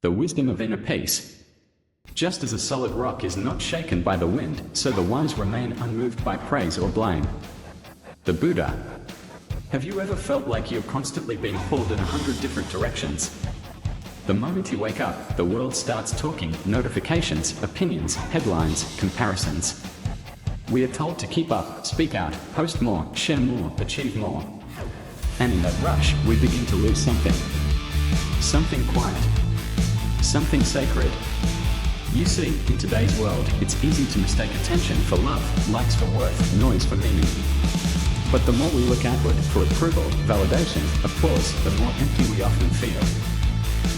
The wisdom of inner peace. Just as a solid rock is not shaken by the wind, so the wise remain unmoved by praise or blame. The Buddha. Have you ever felt like you're constantly being pulled in 100 different directions? The moment you wake up, the world starts talking, notifications, opinions, headlines, comparisons. We are told to keep up, speak out, post more, share more, achieve more. And in that rush, we begin to lose something. Something quiet. Something sacred. You see, in today's world, it's easy to mistake attention for love, likes for worth, noise for meaning. But the more we look outward for approval, validation, applause, the more empty we often feel.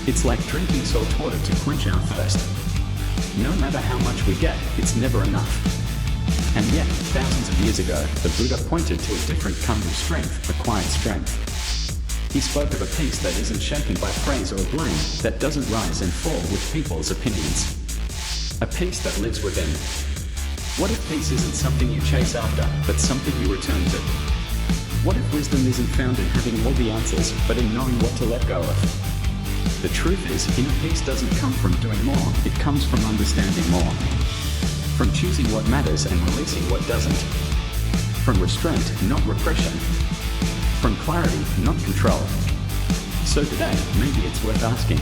It's like drinking salt water to quench our thirst. No matter how much we get, it's never enough. And yet, thousands of years ago, the Buddha pointed to a different kind of strength, a quiet strength. He spoke of a peace that isn't shaken by praise or blame, that doesn't rise and fall with people's opinions. A peace that lives within. What if peace isn't something you chase after, but something you return to? What if wisdom isn't found in having all the answers, but in knowing what to let go of? The truth is, inner peace doesn't come from doing more, it comes from understanding more. From choosing what matters and releasing what doesn't. From restraint, not repression. From clarity, not control. So today, maybe it's worth asking,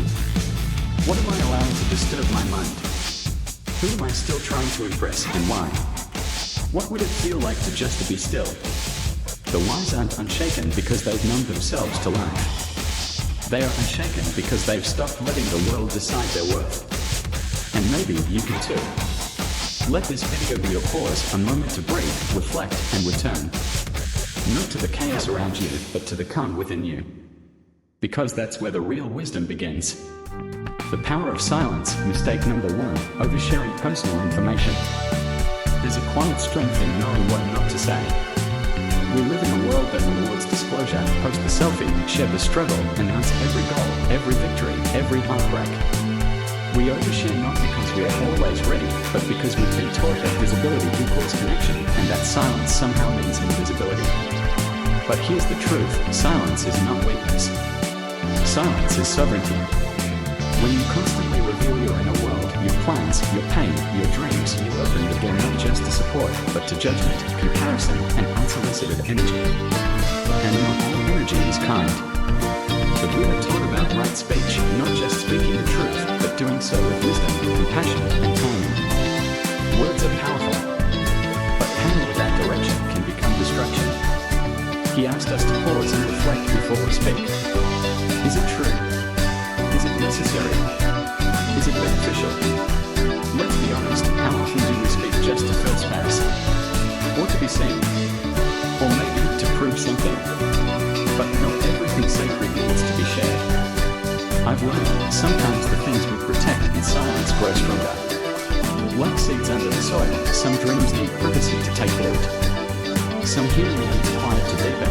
what am I allowing to disturb my mind? Who am I still trying to impress and why? What would it feel like to just be still? The wise aren't unshaken because they've numbed themselves to life. They are unshaken because they've stopped letting the world decide their worth. And maybe you can too. Let this video be your pause, a moment to breathe, reflect, and return. Not to the chaos around you, but to the calm within you. Because that's where the real wisdom begins. The power of silence. Mistake number 1, oversharing personal information. There's a quiet strength in knowing what not to say. We live in a world that rewards disclosure, post the selfie, share the struggle, announce every goal, every victory, every heartbreak. We overshare not because we are always ready, but because we've been taught that visibility equals connection, and that silence somehow means invisibility. But here's the truth, silence is not weakness. Silence is sovereignty. When you constantly reveal your inner world, your plans, your pain, your dreams, you open the door not just to support, but to judgment, comparison, and unsolicited energy. And not all energy is kind. The Buddha taught about right speech, not just speaking the truth, but doing so with wisdom, compassion, and timing. Words are powerful, but power without direction can become destruction. He asked us to pause and reflect before we speak. Is it true? Is it necessary? Is it beneficial? Let's be honest, how often do we speak just to fill space? Or to be seen? Or maybe to prove something? But not everything sacred needs to be shared. I've learned, sometimes the things we protect in silence grow stronger. Like seeds under the soil, some dreams need privacy to take root. Some healing needs quiet to deepen.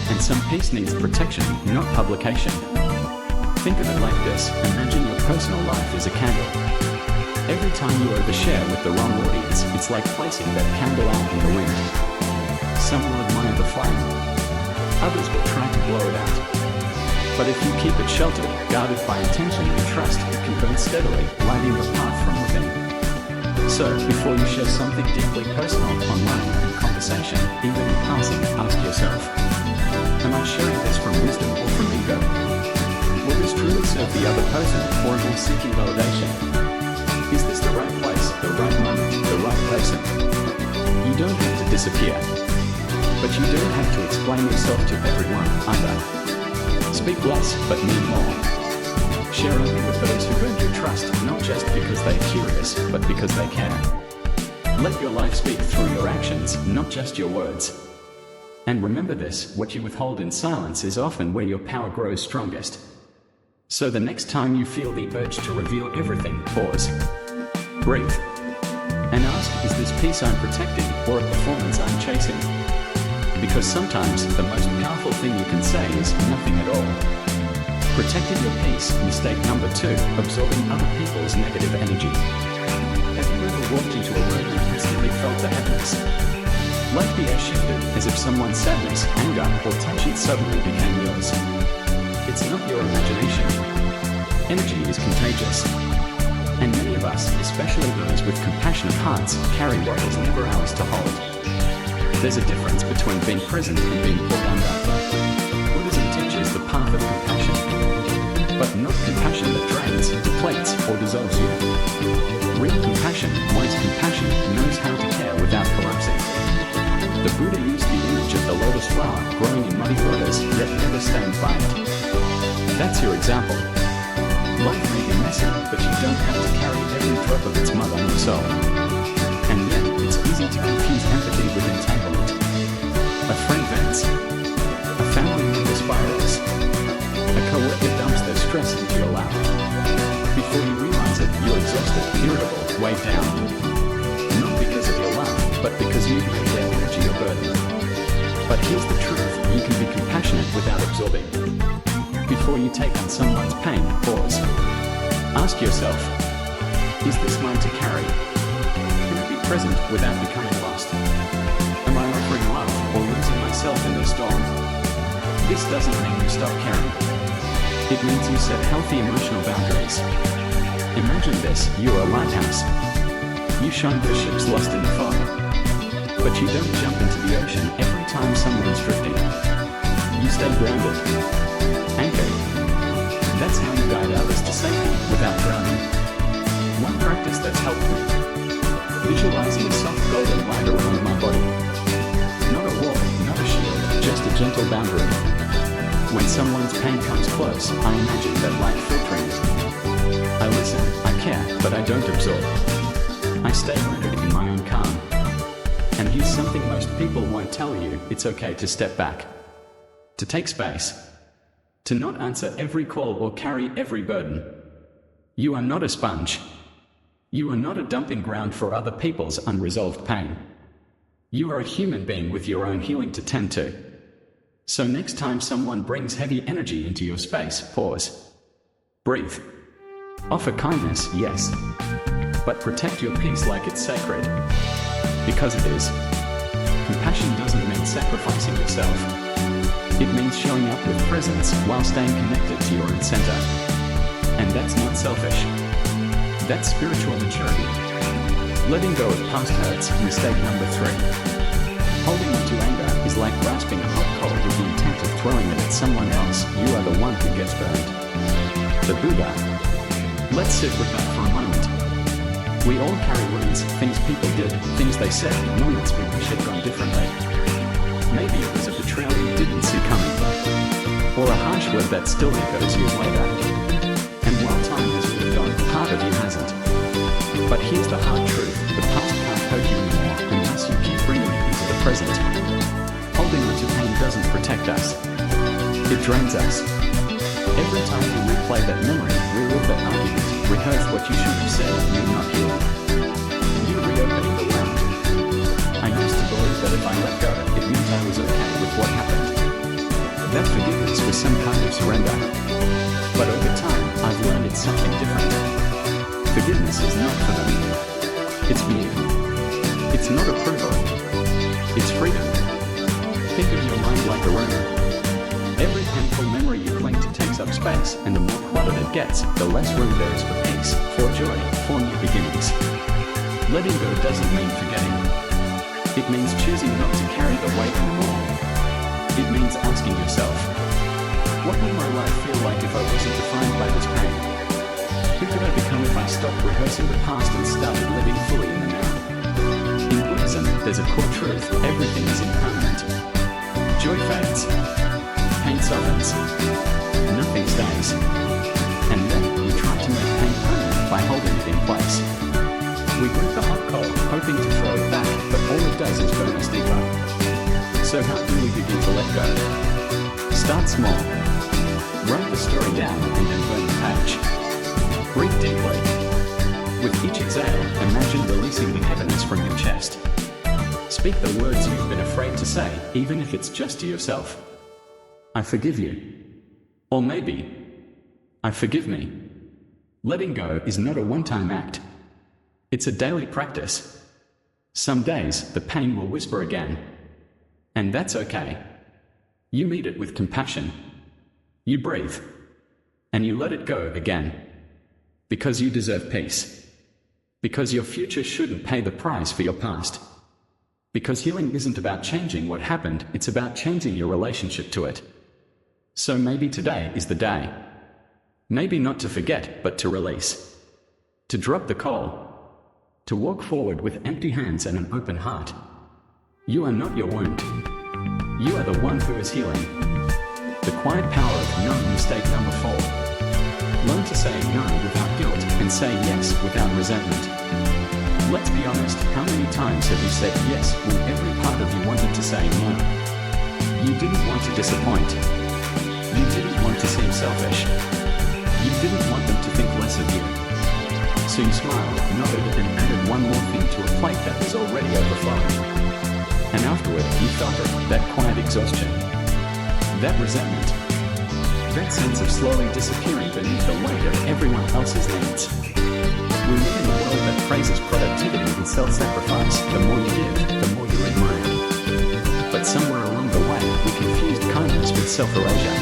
And some peace needs protection, not publication. Think of it like this, imagine your personal life is a candle. Every time you overshare with the wrong audience, it's like placing that candle out in the wind. Some will admire the flame. Others will try to blow it out. But if you keep it sheltered, guarded by intention and trust, it can burn steadily, lighting the path from within. So, before you share something deeply personal online in conversation, even in passing, ask yourself, am I sharing this from wisdom or from ego? Will this truly serve the other person, or am I seeking validation? Is this the right place, the right moment, the right person? You don't have to disappear, but you don't have to explain yourself to everyone either. Speak less, but mean more. Share only with those who earn your trust, not just because they're curious, but because they care. Let your life speak through your actions, not just your words. And remember this, what you withhold in silence is often where your power grows strongest. So the next time you feel the urge to reveal everything, pause. Breathe. And ask, is this peace I'm protecting, or a performance I'm chasing? Because sometimes, the most powerful thing you can say is nothing at all. Protecting your peace. Mistake number 2, absorbing other people's negative energy. Have you ever walked into a room and instantly felt the heaviness? Like the air shifted, as if someone's sadness, anger, or tension suddenly became yours. It's not your imagination. Energy is contagious. And many of us, especially those with compassionate hearts, carry what is never ours to hold. There's a difference between being present and being pulled under. Buddhism teaches the path of compassion, but not compassion that drains, depletes, or dissolves you. Real compassion, wise compassion, knows how to care without collapsing. The Buddha used the image of the lotus flower growing in muddy waters, yet never stained by it. That's your example. Life may be messy, but you don't have to carry every drop of its mud on your soul. And yet, it's easy to confuse empathy with entanglement. A friend vents. A family member spirals. A coworker dumps their stress into your lap. Before you realize it, you're exhausted, irritable, weighed down. Not because of your love, but because you've made their energy a burden. But here's the truth, you can be compassionate without absorbing. Before you take on someone's pain, pause. Ask yourself, is this mine to carry? Can I be present without becoming lost? Am I offering love or losing myself in the storm? This doesn't mean you stop caring. It means you set healthy emotional boundaries. Imagine this, you're a lighthouse. You shine for ships lost in the fog. But you don't jump into the ocean every time someone's drifting. You stay grounded. Anchored. That's how you guide others to safety without drowning. One practice that's helped me. Visualizing a soft golden light around my body. Not a wall, not a shield, just a gentle boundary. When someone's pain comes close, I imagine that light filtering it. I listen, I care, but I don't absorb. I stay rooted in my own calm. And here's something most people won't tell you, it's okay to step back. To take space. To not answer every call or carry every burden. You are not a sponge. You are not a dumping ground for other people's unresolved pain. You are a human being with your own healing to tend to. So next time someone brings heavy energy into your space, pause. Breathe. Offer kindness, yes. But protect your peace like it's sacred. Because it is. Compassion doesn't mean sacrificing yourself. It means showing up with presence while staying connected to your own center. And that's not selfish. That's spiritual maturity. Letting go of past hurts, mistake number 3. Holding on to anger is like grasping a hot coal with the intent of throwing it at someone else. You are the one who gets burned. The Buddha. Let's sit with that for a moment. We all carry wounds, things people did, things they said, moments we wish had gone differently. Maybe it was a betrayal you didn't see coming, or a harsh word that still echoes years later. And while time has moved on, part of you hasn't. But here's the hard truth, the past can't hurt you anymore unless you keep bringing it into the present. Holding on to pain doesn't protect us. It drains us. Every time we replay that memory, relive that argument, rehearse what you should have said, you're not healing. You're reopening the wound. I used to believe that if I let go, it meant I was okay with what happened. That forgiveness was some kind of surrender. But over time, I've learned it's something different. Forgiveness is not for them. It's for you. It's not approval. It's freedom. Think of your mind like a room. Every painful memory you cling to takes up space, and the more cluttered it gets, the less room there is for peace, for joy, for new beginnings. Letting go doesn't mean forgetting. It means choosing not to carry the weight anymore. It means asking yourself, what would my life feel like if I wasn't defined by this pain? Who could I become if I stopped rehearsing the past and started living fully in the now? In Buddhism, there's a core truth, everything is impermanent. Joy fades. Pain softens. Nothing stays. And then we try to make pain permanent by holding it in place. We grip the hot coal, hoping to throw it back, but all it does is burn us deeper. So how do we begin to let go? Start small. Write the story down and then burn the page. Breathe deeply. With each exhale, imagine releasing the heaviness from your chest. Speak the words you've been afraid to say, even if it's just to yourself. I forgive you. Or maybe, I forgive me. Letting go is not a one-time act. It's a daily practice. Some days, the pain will whisper again. And that's okay. You meet it with compassion. You breathe. and you let it go again. Because you deserve peace. Because your future shouldn't pay the price for your past. Because healing isn't about changing what happened, it's about changing your relationship to it. So maybe today is the day. Maybe not to forget, but to release. To drop the coal. To walk forward with empty hands and an open heart. You are not your wound. You are the one who is healing. The quiet power of no. Mistake number 4. Learn to say no without guilt and say yes without resentment. Let's be honest, how many times have you said yes when every part of you wanted to say no? You didn't want to disappoint. You didn't want to seem selfish. You didn't want them to think less of you. So you smiled, nodded, and added one more thing to a plate that was already overflowing. And afterward, you felt it, that quiet exhaustion. That resentment. That sense of slowly disappearing beneath the weight of everyone else's needs. We live in a world that praises productivity and self-sacrifice. The more you give, the more you're admired. But somewhere along the way, we confused kindness with self-erasure.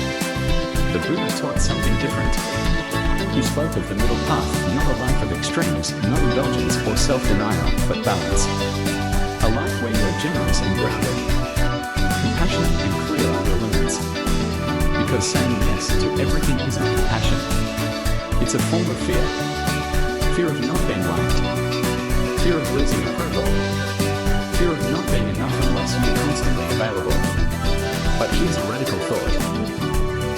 The Buddha taught something different. He spoke of the middle path, not a life of extremes, not indulgence or self-denial, but balance. A life where you are generous and grounded, compassionate and clear on your limits. Because saying yes to everything isn't compassion. It's a form of fear. Fear of not being liked. Fear of losing approval. Fear of not being enough unless you're constantly available. But here's a radical thought.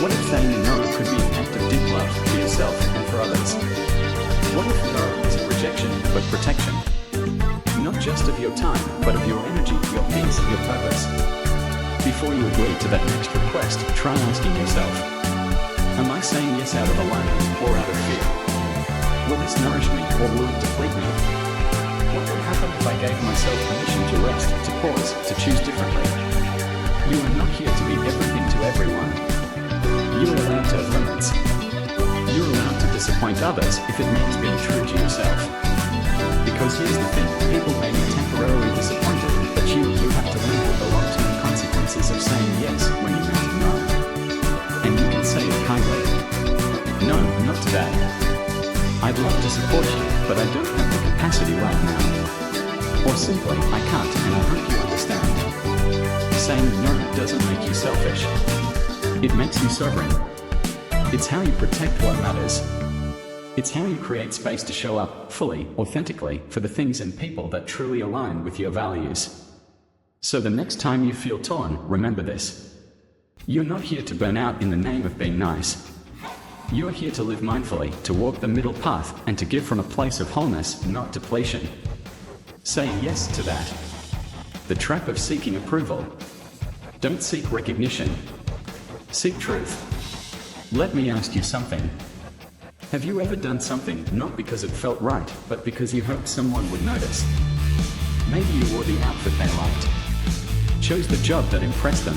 What if saying no could be an act of deep love for yourself and for others? What if no isn't rejection, but protection? Not just of your time, but of your energy, your peace, your purpose. Before you agree to that next request, try asking yourself, am I saying yes out of alignment or out of fear? Will this nourish me or will it deplete me? What would happen if I gave myself permission to rest, to pause, to choose differently? You are not here to be everything to everyone. You are allowed to have limits. You're allowed to disappoint others if it means being true to yourself. Because here's the thing, people may be temporarily disappointed, but you have to live with the long-term consequences of saying yes when you meant no. And you can say it kindly. No, not today. I'd love to support you, but I don't have the capacity right now. Or simply, I can't, and I hope you understand. Saying no doesn't make you selfish. It makes you sovereign. It's how you protect what matters. It's how you create space to show up fully, authentically, for the things and people that truly align with your values. So the next time you feel torn, remember this. You're not here to burn out in the name of being nice. You're here to live mindfully, to walk the middle path, and to give from a place of wholeness, not depletion. Say yes to that. The trap of seeking approval. Don't seek recognition. Seek truth. Let me ask you something. Have you ever done something not because it felt right, but because you hoped someone would notice? Maybe you wore the outfit they liked, chose the job that impressed them,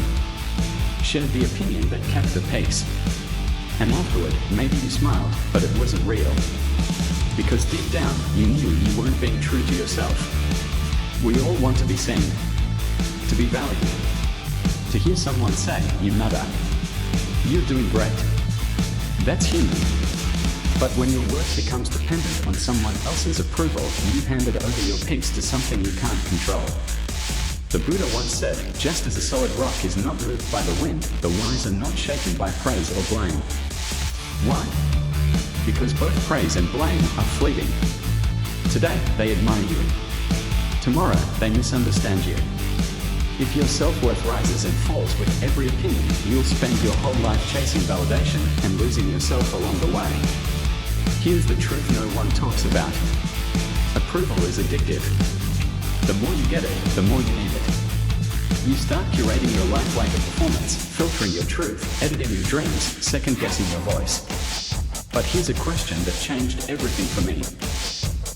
shared the opinion that kept the pace, and afterward, maybe you smiled, but it wasn't real. Because deep down, you knew you weren't being true to yourself. We all want to be seen, to be valued, to hear someone say, you matter. You're doing great. That's human. But when your worth becomes dependent on someone else's approval, you've handed over your peace to something you can't control. The Buddha once said, just as a solid rock is not moved by the wind, the wise are not shaken by praise or blame. Why? Because both praise and blame are fleeting. Today, they admire you. Tomorrow, they misunderstand you. If your self-worth rises and falls with every opinion, you'll spend your whole life chasing validation and losing yourself along the way. Here's the truth no one talks about. Approval is addictive. The more you get it, the more you need it. You start curating your life like a performance, filtering your truth, editing your dreams, second-guessing your voice. But here's a question that changed everything for me.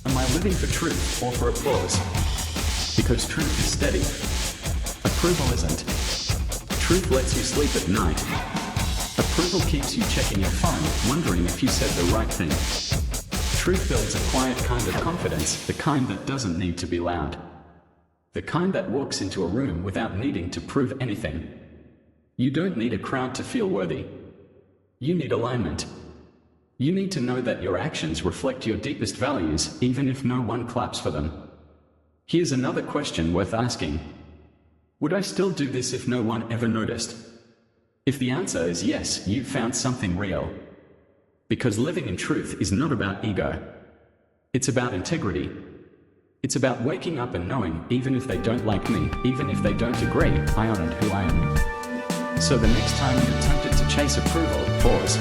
Am I living for truth or for applause? Because truth is steady. Approval isn't. Truth lets you sleep at night. Approval keeps you checking your phone, wondering if you said the right thing. Truth builds a quiet kind of confidence, the kind that doesn't need to be loud. The kind that walks into a room without needing to prove anything. You don't need a crowd to feel worthy. You need alignment. You need to know that your actions reflect your deepest values, even if no one claps for them. Here's another question worth asking. Would I still do this if no one ever noticed? If the answer is yes, you've found something real. Because living in truth is not about ego. It's about integrity. It's about waking up and knowing, even if they don't like me, even if they don't agree, I honored who I am. So the next time you're tempted to chase approval, pause.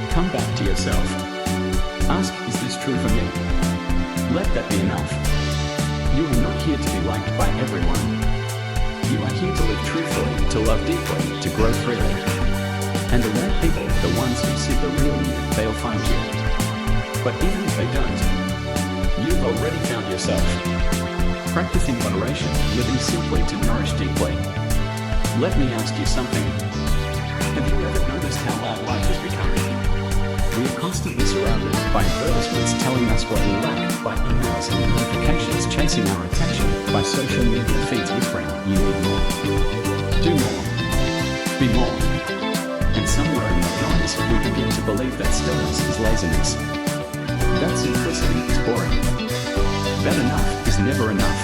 Come back to yourself. Ask, is this true for me? Let that be enough. You are not here to be liked by everyone. You are here to live truthfully, to love deeply, to grow freely. And the right people, the ones who see the real you, they'll find you. But even if they don't, you've already found yourself. Practicing moderation, living simply to nourish deeply. Let me ask you something. Have you ever noticed how loud life has become? We are constantly surrounded by advertisements telling us what we lack, by emails and notifications chasing our attention, by social media feeds whispering, you need more. Do more. Be more. And somewhere in that noise, we begin to believe that stillness is laziness. That simplicity is boring. That enough is never enough.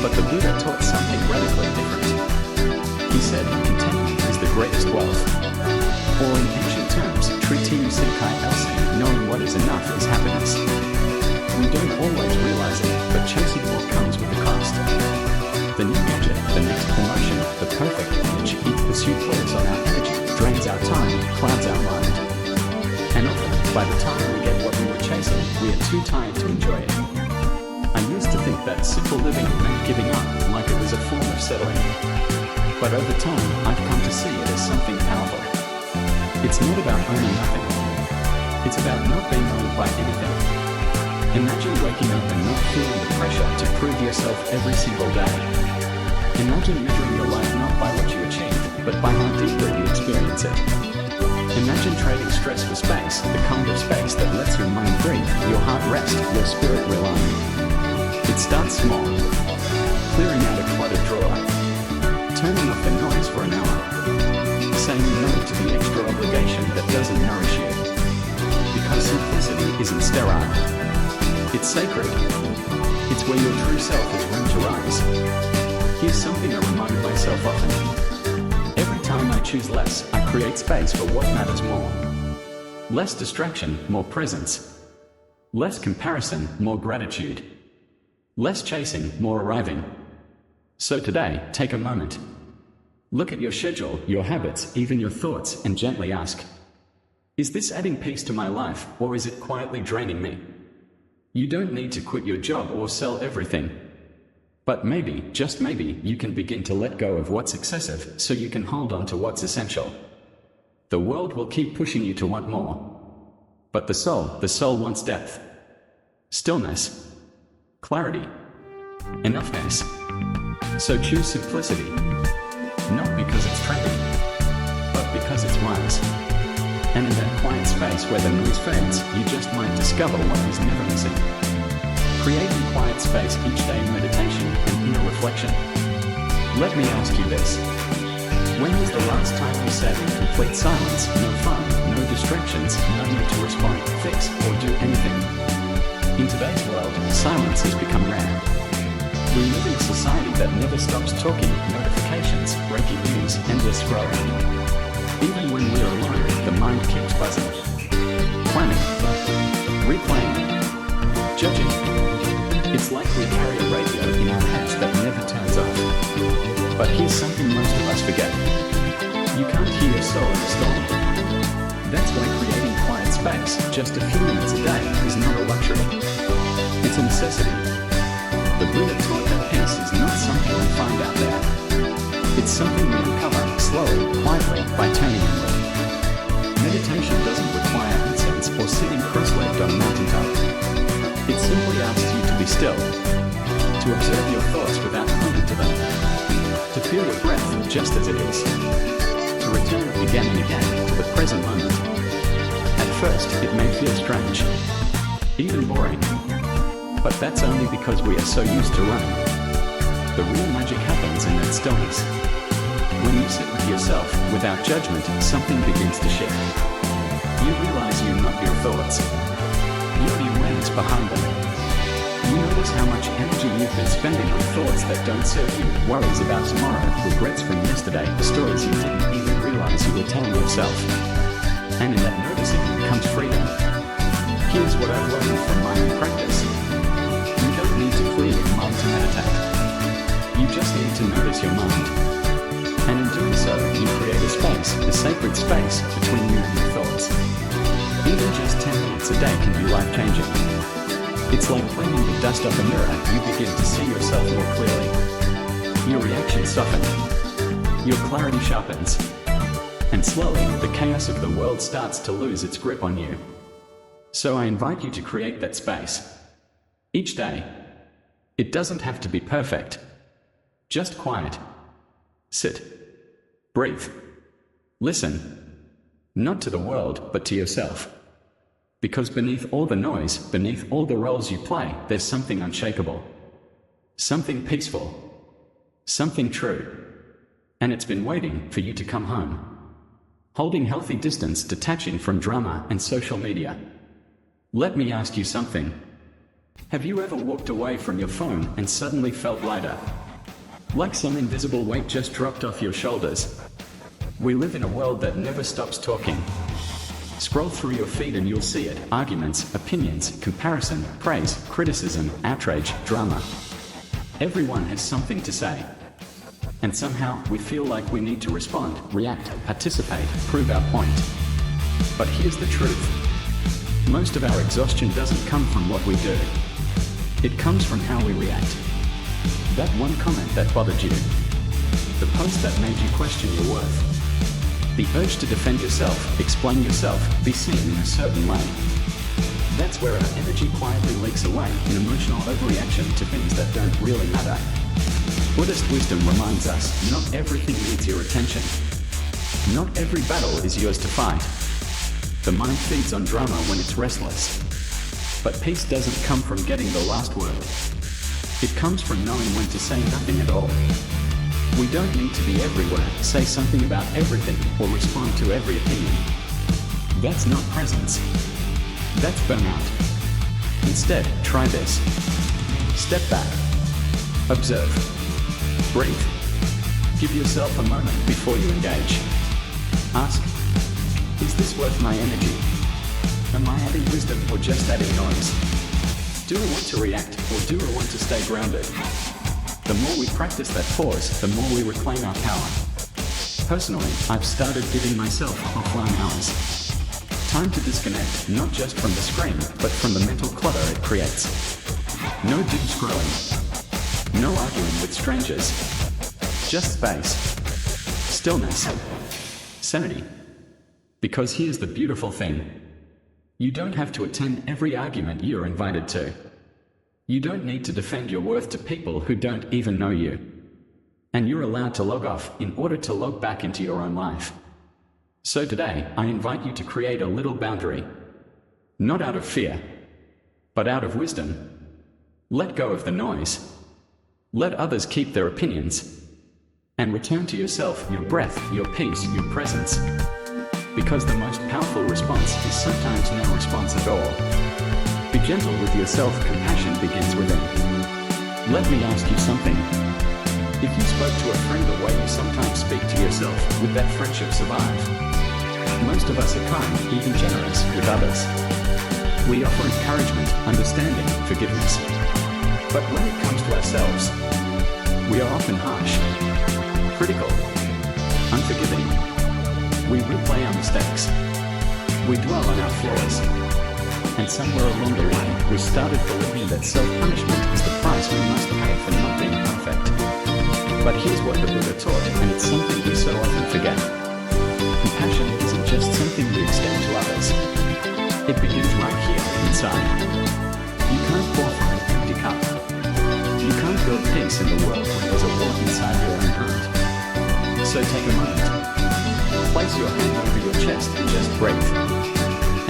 But the Buddha taught something radically different. He said, contentment is the greatest wealth. Or in ancient terms, Tritium Sinkai Elsin, knowing what is enough is happiness. We don't always realize it, but chasing more comes with a cost. The new gadget, the next promotion, the perfect image, each pursuit pulls on our energy, drains our time, clouds our mind. And often, by the time we get what we were chasing, we are too tired to enjoy it. I used to think that simple living meant giving up, like it was a form of settling. But over time, I've come to see it as something powerful. It's not about owning nothing. It's about not being owned by anything. Imagine waking up and not feeling the pressure to prove yourself every single day. Imagine measuring your life not by what you achieve, but by how deeply you experience it. Imagine trading stress for space, the kind of space that lets your mind breathe, your heart rest, your spirit realign. It starts small. Clearing out a cluttered drawer. Turning off the noise for an hour. Saying no to the extra obligation that doesn't nourish you. Because simplicity isn't sterile. It's sacred. It's where your true self is room to rise. Here's something I remind myself often. Every time I choose less, I create space for what matters more. Less distraction, more presence. Less comparison, more gratitude. Less chasing, more arriving. So today, take a moment. Look at your schedule, your habits, even your thoughts, and gently ask, is this adding peace to my life, or is it quietly draining me? You don't need to quit your job or sell everything. But maybe, just maybe, you can begin to let go of what's excessive so you can hold on to what's essential. The world will keep pushing you to want more. But the soul wants depth. Stillness. Clarity. Enoughness. So choose simplicity. Not because it's trendy, but because it's wise. And in that quiet space where the noise fades, you just might discover what was never missing. Creating quiet space each day in meditation and inner reflection. Let me ask you this. When was the last time you sat in complete silence, no fun, no distractions, no need to respond, fix, or do anything? In today's world, silence has become rare. We live in a society that never stops talking, notifications, breaking news, endless scrolling. Even when we're alone, the mind keeps buzzing. Planning. Replaying. Judging. It's like we carry a radio in our heads that never turns off. But here's something most of us forget. You can't hear your soul in a storm. That's why creating quiet space, just a few minutes a day, is not a luxury. It's a necessity. The Buddha taught that peace is not something we find out there. It's something we uncover, slowly, quietly, by turning inward. Meditation doesn't require incense or sitting cross-legged on a mountaintop. It simply asks you to be still, to observe your thoughts without clinging to them, to feel your breath just as it is, to return again and again to the present moment. At first, it may feel strange, even boring. But that's only because we are so used to running. The real magic happens in that stillness. When you sit with yourself, without judgment, something begins to shift. You You realize you're not your thoughts. You're the awareness behind them. You notice how much energy you've been spending on thoughts that don't serve you, worries about tomorrow, regrets from yesterday, stories you didn't even realize you were telling yourself. And in that noticing comes freedom. Here's what I've learned from my own practice. You don't need to clear your mind to meditate. You just need to notice your mind. And in doing so, you create a space, a sacred space, between you and your thoughts. Even just 10 minutes a day can be life-changing. It's like cleaning the dust off a mirror. You begin to see yourself more clearly. Your reactions soften. Your clarity sharpens. And slowly, the chaos of the world starts to lose its grip on you. So I invite you to create that space. Each day. It doesn't have to be perfect. Just quiet. Sit. Breathe. Listen. Not to the world, but to yourself. Because beneath all the noise, beneath all the roles you play, there's something unshakable. Something peaceful. Something true. And it's been waiting for you to come home. Holding healthy distance, detaching from drama and social media. Let me ask you something. Have you ever walked away from your phone and suddenly felt lighter? Like some invisible weight just dropped off your shoulders. We live in a world that never stops talking. Scroll through your feed and you'll see it. Arguments, opinions, comparison, praise, criticism, outrage, drama. Everyone has something to say. And somehow we feel like we need to respond, react, participate, prove our point. But here's the truth. Most of our exhaustion doesn't come from what we do. It comes from how we react. That one comment that bothered you. The post that made you question your worth. The urge to defend yourself, explain yourself, be seen in a certain way. That's where our energy quietly leaks away in emotional overreaction to things that don't really matter. Buddhist wisdom reminds us, not everything needs your attention. Not every battle is yours to fight. The mind feeds on drama when it's restless. But peace doesn't come from getting the last word. It comes from knowing when to say nothing at all. We don't need to be everywhere, say something about everything, or respond to every opinion. That's not presence. That's burnout. Instead, try this. Step back. Observe. Breathe. Give yourself a moment before you engage. Ask, is this worth my energy? Am I adding wisdom or just adding noise? Do I want to react or do I want to stay grounded? The more we practice that pause, the more we reclaim our power. Personally, I've started giving myself offline hours. Time to disconnect, not just from the screen, but from the mental clutter it creates. No doom scrolling. No arguing with strangers. Just space. Stillness. Sanity. Because here's the beautiful thing. You don't have to attend every argument you're invited to. You don't need to defend your worth to people who don't even know you. And you're allowed to log off in order to log back into your own life. So today, I invite you to create a little boundary. Not out of fear, but out of wisdom. Let go of the noise. Let others keep their opinions. And return to yourself, your breath, your peace, your presence. Because the most powerful response is sometimes no response at all. Be gentle with yourself, compassion begins within. Let me ask you something. If you spoke to a friend the way you sometimes speak to yourself, would that friendship survive? Most of us are kind, even generous, with others. We offer encouragement, understanding, forgiveness. But when it comes to ourselves, we are often harsh, critical, unforgiving. We replay our mistakes. We dwell on our flaws. And somewhere along the way, we started believing that self-punishment is the price we must pay for not being perfect. But here's what the Buddha taught, and it's something we so often forget. Compassion isn't just something we extend to others. It begins right here, inside. You can't pour from an empty cup. You can't build peace in the world when there's a war inside your own heart. So take a moment. Place your hand over your chest and just breathe.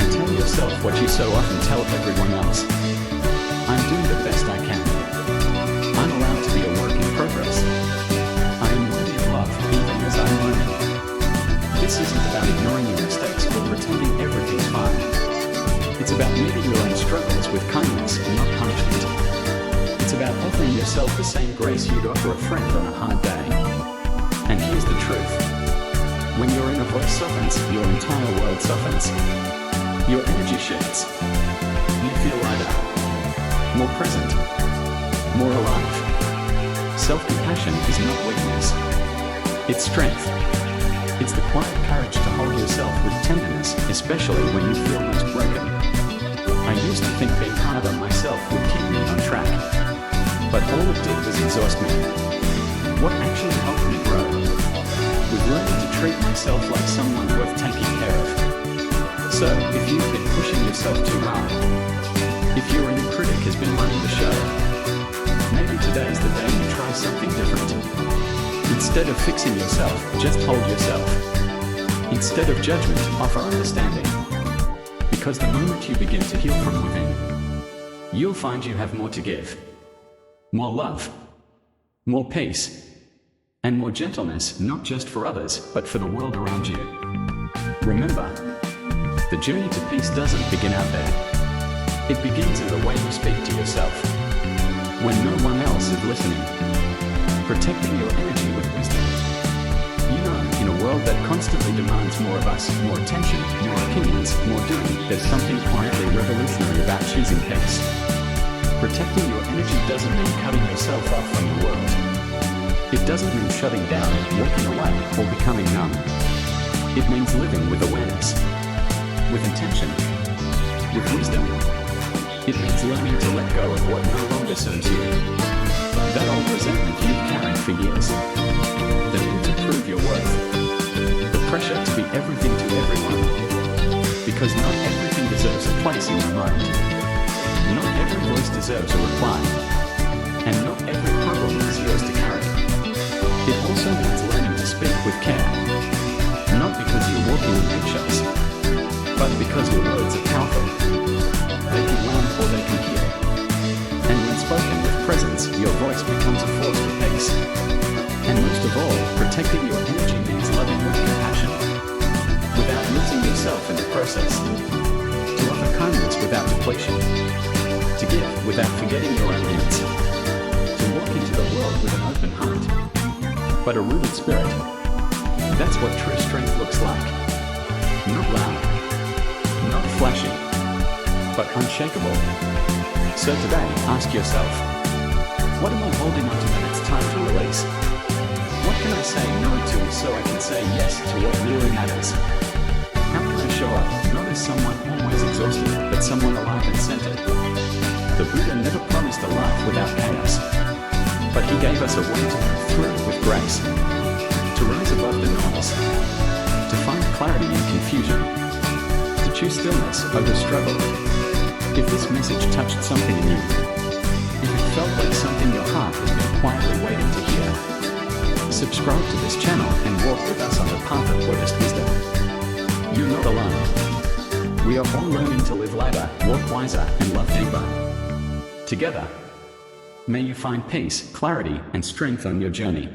Tell yourself what you so often tell everyone else. I'm doing the best I can. I'm allowed to be a work in progress. I am worthy of love, even as I'm learning. This isn't about ignoring your mistakes or pretending everything's fine. It's about meeting your own struggles with kindness and not punishment. It's about offering yourself the same grace you'd offer a friend on a hard day. And here's the truth. When your inner voice softens, your entire world softens. Your energy shifts. You feel lighter, more present, more alive. Self-compassion is not weakness. It's strength. It's the quiet courage to hold yourself with tenderness, especially when you feel most broken. I used to think being hard on myself would keep me on track. But all it did was exhaust me. What actually helped me grow was learning to treat myself like someone worth taking care of. So, if you've been pushing yourself too hard, if your inner critic has been running the show, maybe today's the day you try something different. Instead of fixing yourself, just hold yourself. Instead of judgment, offer understanding. Because the moment you begin to heal from within, you'll find you have more to give. More love, more peace, and more gentleness, not just for others, but for the world around you. Remember, the journey to peace doesn't begin out there. It begins in the way you speak to yourself. When no one else is listening, protecting your energy with wisdom. You know, in a world that constantly demands more of us, more attention, more opinions, more doing, there's something quietly revolutionary about choosing peace. Protecting your energy doesn't mean cutting yourself off from the world. It doesn't mean shutting down, walking away, or becoming numb. It means living with awareness, with intention, with wisdom. It means learning to let go of what no longer serves you. That old resentment you've carried for years. The need to prove your worth. The pressure to be everything to everyone. Because not everything deserves a place in your mind. Not every voice deserves a reply. And not every problem is yours to carry. It also means learning to speak with care. Not because you're walking on eggshells, but because your words are powerful. They can wound or they can heal. And when spoken with presence, your voice becomes a force for peace. And most of all, protecting your energy means loving with compassion, without losing yourself in the process. To offer kindness without depletion. To give without forgetting your own needs. To walk into the world with an open heart, but a rooted spirit. That's what true strength looks like. Not loud, not flashy, but unshakable. So today, ask yourself, what am I holding on to that it's time to release? What can I say no to so I can say yes to what really matters? How can I show up, not as someone always exhausted, but someone alive and centered? The Buddha never promised a life without chaos, but he gave us a way to move through it with grace, to rise above the noise, to find clarity in confusion, to choose stillness over struggle. If this message touched something in you, if it felt like something your heart has been quietly waiting to hear, subscribe to this channel and walk with us on the path of Buddhist wisdom. You're not alone. We are all learning to live lighter, walk wiser, and love deeper. Together, may you find peace, clarity, and strength on your journey.